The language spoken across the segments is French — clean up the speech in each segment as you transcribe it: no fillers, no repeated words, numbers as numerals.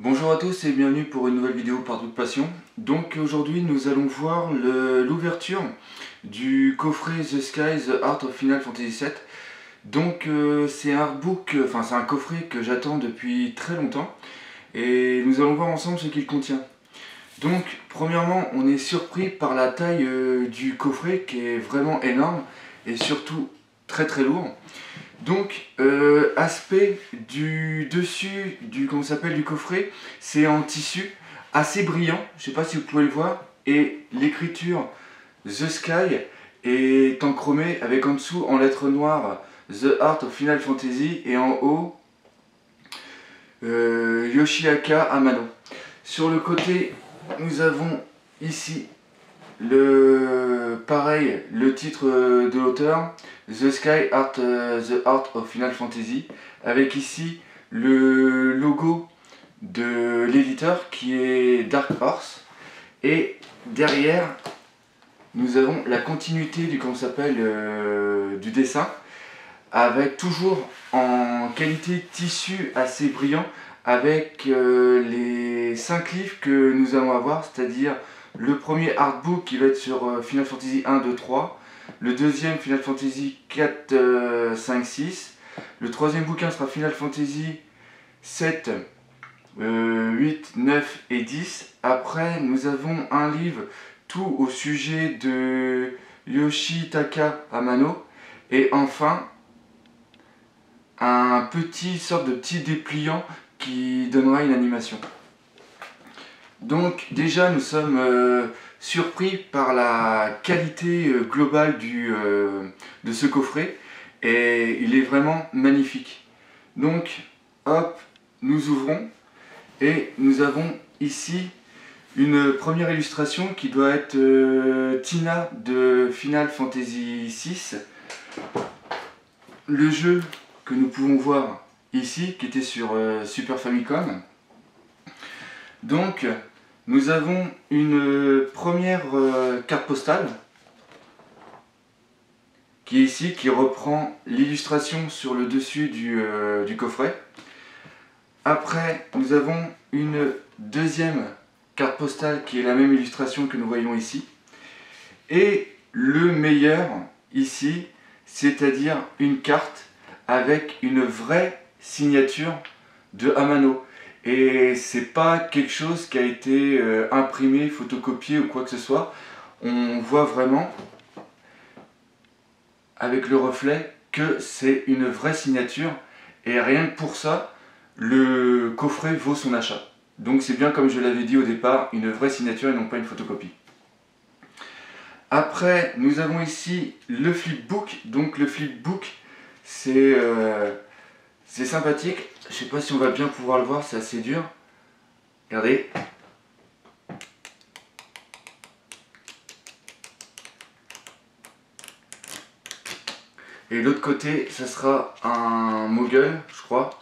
Bonjour à tous et bienvenue pour une nouvelle vidéo par toute passion. Donc aujourd'hui nous allons voir l'ouverture du coffret The Sky, The Art of Final Fantasy VII. Donc c'est un artbook, c'est un coffret que j'attends depuis très longtemps et nous allons voir ensemble ce qu'il contient. Donc premièrement on est surpris par la taille du coffret qui est vraiment énorme et surtout très lourd. Donc, aspect du dessus du coffret, c'est en tissu assez brillant, je ne sais pas si vous pouvez le voir, et l'écriture The Sky est en chromé avec en dessous en lettres noires The Art of Final Fantasy et en haut Yoshiaka Amano. Sur le côté, nous avons ici le titre de l'auteur, The Sky Art, The Art of Final Fantasy, avec ici le logo de l'éditeur qui est Dark Horse, et derrière nous avons la continuité du dessin, avec toujours en qualité tissu assez brillant, avec les 5 livres que nous allons avoir, c'est-à-dire le premier artbook qui va être sur Final Fantasy 1, 2, 3, le deuxième Final Fantasy 4, 5, 6, le troisième bouquin sera Final Fantasy 7, 8, 9 et 10. Après nous avons un livre tout au sujet de Yoshitaka Amano, et enfin un sorte de petit dépliant qui donnera une animation. Donc déjà nous sommes surpris par la qualité globale de ce coffret, et il est vraiment magnifique. Donc hop, nous ouvrons et nous avons ici une première illustration qui doit être Tina de Final Fantasy VI. Le jeu que nous pouvons voir ici, qui était sur Super Famicom. Donc nous avons une première carte postale qui est ici, qui reprend l'illustration sur le dessus du coffret. Après nous avons une deuxième carte postale qui est la même illustration que nous voyons ici, et le meilleur ici, c'est-à-dire une carte avec une vraie signature de Amano. Et c'est pas quelque chose qui a été imprimé, photocopié ou quoi que ce soit. On voit vraiment avec le reflet que c'est une vraie signature, et rien que pour ça le coffret vaut son achat. Donc c'est bien, comme je l'avais dit au départ, une vraie signature et non pas une photocopie. Après nous avons ici le flipbook. Donc le flipbook c'est sympathique. Je sais pas si on va bien pouvoir le voir, c'est assez dur. Regardez. Et l'autre côté, ça sera un Moogle, je crois.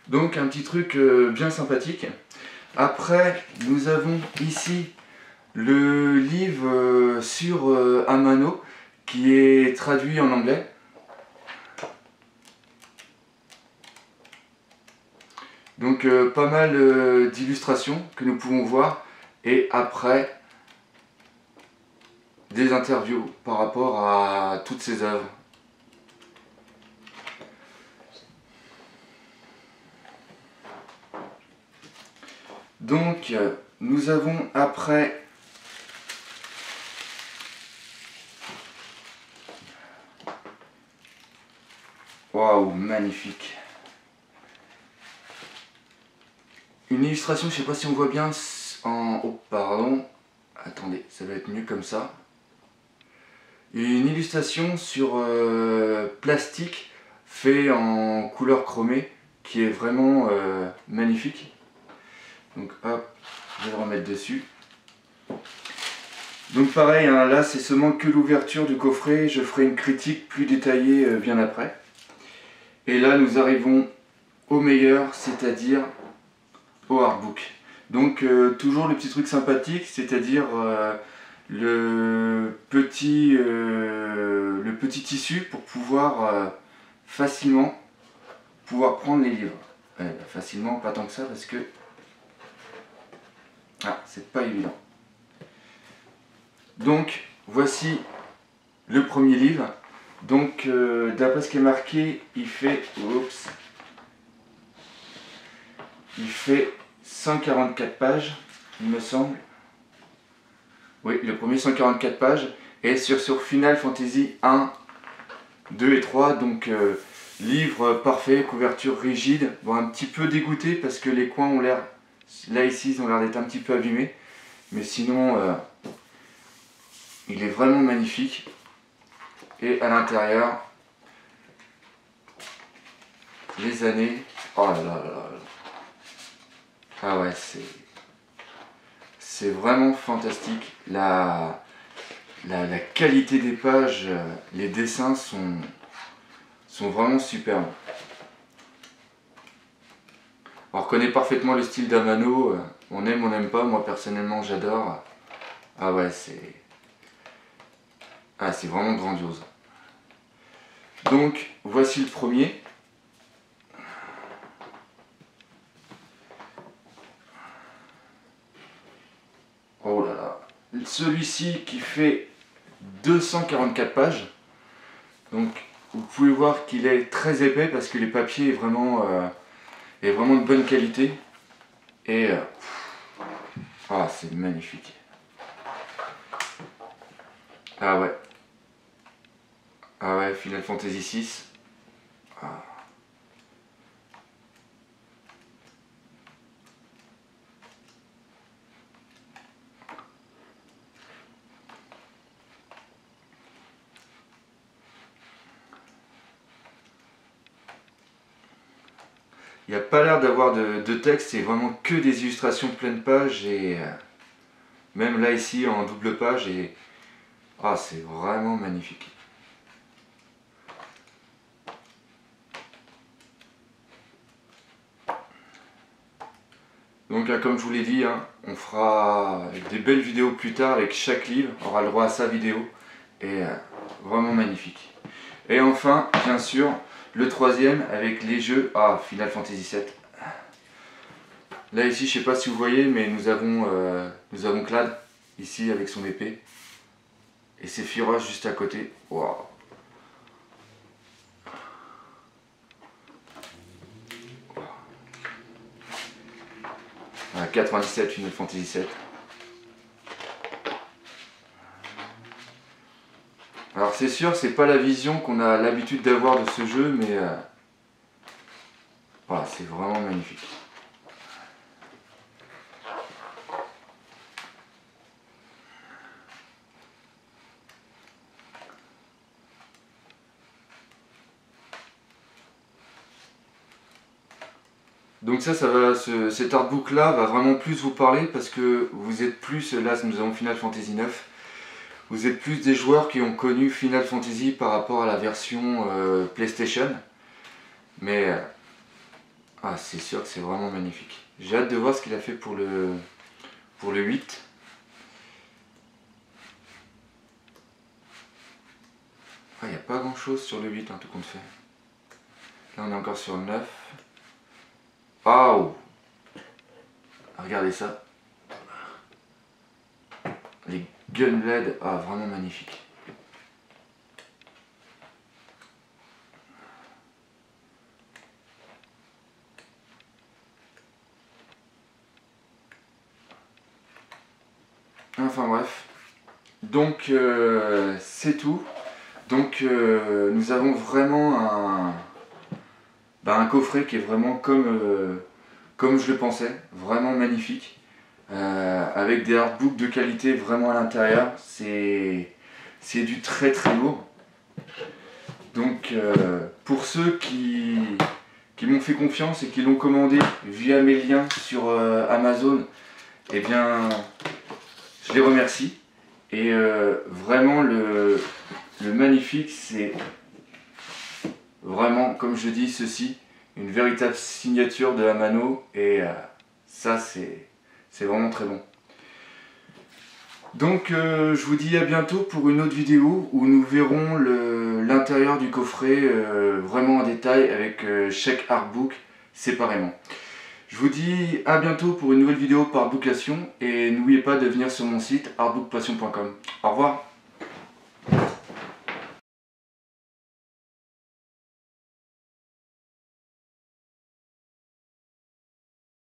Donc un petit truc bien sympathique. Après, nous avons ici le livre sur Amano qui est traduit en anglais. Donc pas mal d'illustrations que nous pouvons voir, et après des interviews par rapport à toutes ces œuvres. Donc nous avons après waouh, magnifique, une illustration, je sais pas si on voit bien en... Oh pardon, attendez, ça va être mieux comme ça. Une illustration sur plastique fait en couleur chromée qui est vraiment magnifique. Donc hop, je vais le remettre dessus. Donc pareil, hein, là c'est seulement que l'ouverture du coffret, je ferai une critique plus détaillée bien après. Et là nous arrivons au meilleur, c'est-à-dire au artbook. Donc toujours le petit truc sympathique, c'est-à-dire le petit tissu pour pouvoir facilement prendre les livres. Ouais, bah, facilement, pas tant que ça parce que c'est pas évident. Donc voici le premier livre. Donc d'après ce qui est marqué, il fait 144 pages, il me semble. Oui, le premier 144 pages et sur Final Fantasy 1, 2 et 3. Donc livre parfait, couverture rigide. Bon, un petit peu dégoûté parce que les coins ont l'air, là ici, ils ont l'air d'être un petit peu abîmés. Mais sinon, il est vraiment magnifique. Et à l'intérieur, les années. Oh là là là là. Ah ouais, c'est vraiment fantastique. La qualité des pages, les dessins sont vraiment superbes. On reconnaît parfaitement le style d'Amano. On aime, on n'aime pas. Moi personnellement, j'adore. Ah ouais, c'est vraiment grandiose. Donc, voici le premier. Oh là là. Celui-ci qui fait 244 pages. Donc, vous pouvez voir qu'il est très épais parce que les papiers est vraiment de bonne qualité. Et c'est magnifique. Ah ouais. Ah ouais, Final Fantasy VI. Il n'y a pas l'air d'avoir de texte, c'est vraiment que des illustrations pleine page et même là ici en double page et c'est vraiment magnifique. Donc comme je vous l'ai dit, on fera des belles vidéos plus tard avec chaque livre, on aura le droit à sa vidéo et vraiment magnifique. Et enfin, bien sûr, le troisième avec les jeux Final Fantasy VII. Là ici, je sais pas si vous voyez, mais nous avons Clad ici avec son épée et Sephiroth juste à côté. Waouh. 97 Final Fantasy VII. Alors c'est sûr, c'est pas la vision qu'on a l'habitude d'avoir de ce jeu, mais c'est vraiment magnifique. Donc cet artbook là va vraiment plus vous parler parce que vous êtes plus, là nous avons Final Fantasy 9, vous êtes plus des joueurs qui ont connu Final Fantasy par rapport à la version PlayStation. Mais c'est sûr que c'est vraiment magnifique. J'ai hâte de voir ce qu'il a fait pour le 8. Il n'y a pas grand chose sur le 8 tout compte fait. Là on est encore sur le 9. Waouh! Regardez ça. Les Gunblade, vraiment magnifique. Enfin bref. Donc c'est tout. Donc nous avons vraiment un coffret qui est vraiment comme je le pensais, vraiment magnifique, avec des artbooks de qualité vraiment à l'intérieur, c'est du très très lourd. Donc pour ceux qui m'ont fait confiance et qui l'ont commandé via mes liens sur Amazon, eh bien je les remercie. Et vraiment le magnifique, c'est vraiment, comme je dis, ceci, une véritable signature de Amano et ça c'est vraiment très bon. Donc je vous dis à bientôt pour une autre vidéo où nous verrons l'intérieur du coffret vraiment en détail avec chaque artbook séparément. Je vous dis à bientôt pour une nouvelle vidéo par Bookation et n'oubliez pas de venir sur mon site artbookpassion.com. Au revoir.